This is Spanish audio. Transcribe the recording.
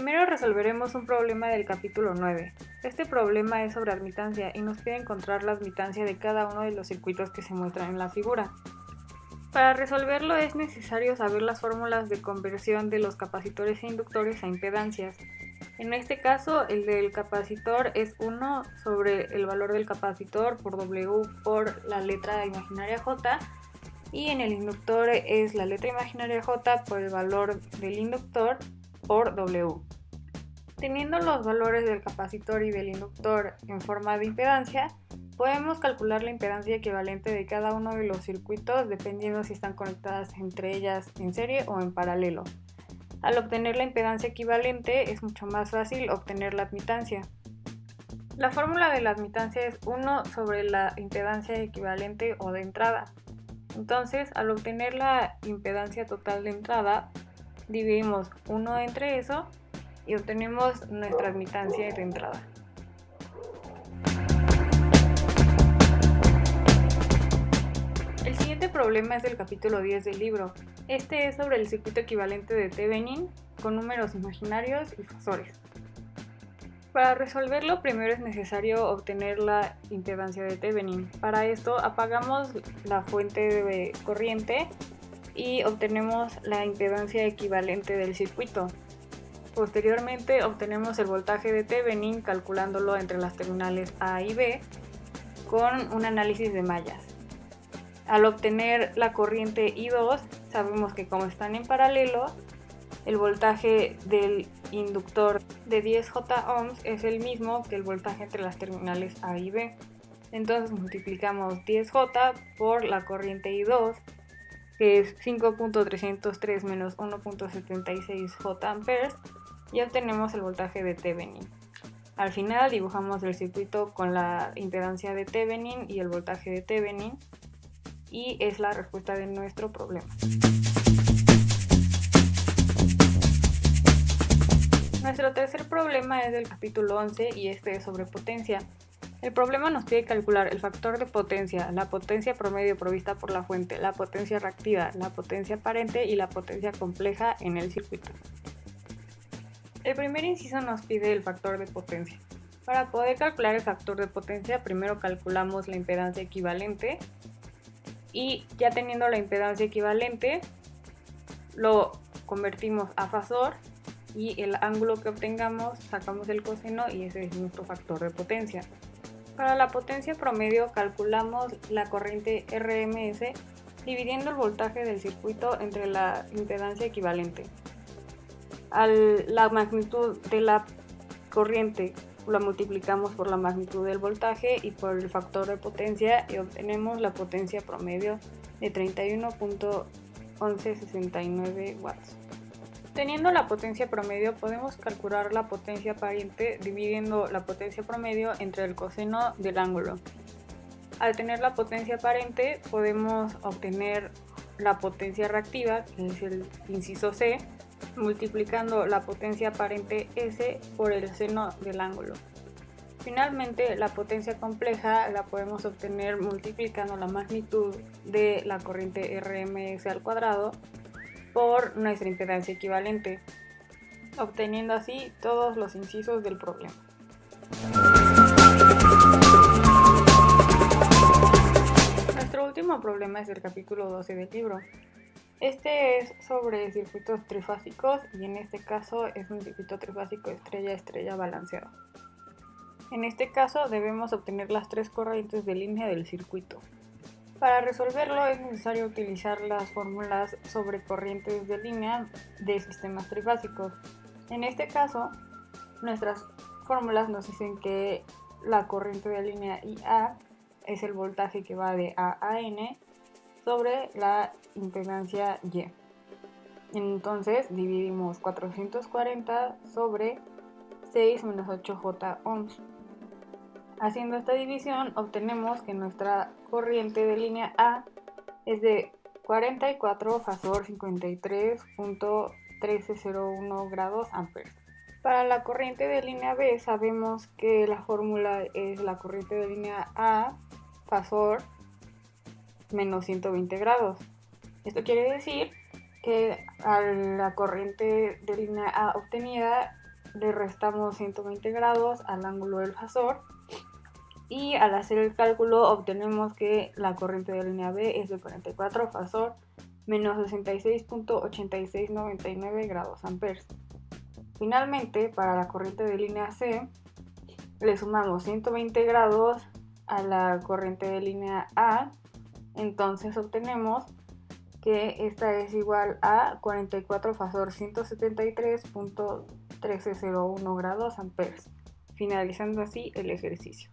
Primero resolveremos un problema del capítulo 9. Este problema es sobre admitancia y nos pide encontrar la admitancia de cada uno de los circuitos que se muestran en la figura. Para resolverlo es necesario saber las fórmulas de conversión de los capacitores e inductores a impedancias. En este caso, el del capacitor es 1 sobre el valor del capacitor por W por la letra imaginaria J, y en el inductor es la letra imaginaria J por el valor del inductor por W. Teniendo los valores del capacitor y del inductor en forma de impedancia, podemos calcular la impedancia equivalente de cada uno de los circuitos dependiendo si están conectadas entre ellas en serie o en paralelo. Al obtener la impedancia equivalente es mucho más fácil obtener la admitancia. La fórmula de la admitancia es 1 sobre la impedancia equivalente o de entrada. Entonces, al obtener la impedancia total de entrada, dividimos 1 entre eso y obtenemos nuestra admitancia de entrada. El siguiente problema es del capítulo 10 del libro. Este es sobre el circuito equivalente de Thevenin con números imaginarios y fasores. Para resolverlo, primero es necesario obtener la impedancia de Thevenin. Para esto apagamos la fuente de corriente y obtenemos la impedancia equivalente del circuito. Posteriormente obtenemos el voltaje de Thevenin calculándolo entre las terminales A y B con un análisis de mallas. Al obtener la corriente I2, sabemos que como están en paralelo, el voltaje del inductor de 10 J-ohms es el mismo que el voltaje entre las terminales A y B. Entonces multiplicamos 10J por la corriente I2, que es 5.303 menos 1.76 J-amperes, y obtenemos el voltaje de Thevenin. Al final dibujamos el circuito con la impedancia de Thevenin y el voltaje de Thevenin, y es la respuesta de nuestro problema. Nuestro tercer problema es del capítulo 11 y este es sobre potencia. El problema nos pide calcular el factor de potencia, la potencia promedio provista por la fuente, la potencia reactiva, la potencia aparente y la potencia compleja en el circuito. El primer inciso nos pide el factor de potencia. Para poder calcular el factor de potencia, primero calculamos la impedancia equivalente y ya teniendo la impedancia equivalente, lo convertimos a fasor y el ángulo que obtengamos sacamos el coseno y ese es nuestro factor de potencia. Para la potencia promedio calculamos la corriente RMS dividiendo el voltaje del circuito entre la impedancia equivalente. La magnitud de la corriente la multiplicamos por la magnitud del voltaje y por el factor de potencia y obtenemos la potencia promedio de 31.1169 watts. Teniendo la potencia promedio podemos calcular la potencia aparente dividiendo la potencia promedio entre el coseno del ángulo. Al tener la potencia aparente podemos obtener la potencia reactiva, que es el inciso C, multiplicando la potencia aparente S por el seno del ángulo. Finalmente, la potencia compleja la podemos obtener multiplicando la magnitud de la corriente RMS al cuadrado por nuestra impedancia equivalente, obteniendo así todos los incisos del problema. Nuestro último problema es el capítulo 12 del libro. Este es sobre circuitos trifásicos y en este caso es un circuito trifásico estrella-estrella balanceado. En este caso debemos obtener las tres corrientes de línea del circuito. Para resolverlo es necesario utilizar las fórmulas sobre corrientes de línea de sistemas trifásicos. En este caso, nuestras fórmulas nos dicen que la corriente de línea IA es el voltaje que va de A a N sobre la impedancia Y. Entonces dividimos 440 sobre 6 menos 8 J-ohms. Haciendo esta división obtenemos que nuestra corriente de línea A es de 44 fasor 53.1301 grados amperes. Para la corriente de línea B sabemos que la fórmula es la corriente de línea A fasor menos 120 grados. Esto quiere decir que a la corriente de línea A obtenida le restamos 120 grados al ángulo del fasor y al hacer el cálculo obtenemos que la corriente de línea B es de 44, fasor menos 66.8699 grados amperes. Finalmente, para la corriente de línea C, le sumamos 120 grados a la corriente de línea A, entonces obtenemos que esta es igual a 44 fasor 173.1301 grados amperes, finalizando así el ejercicio.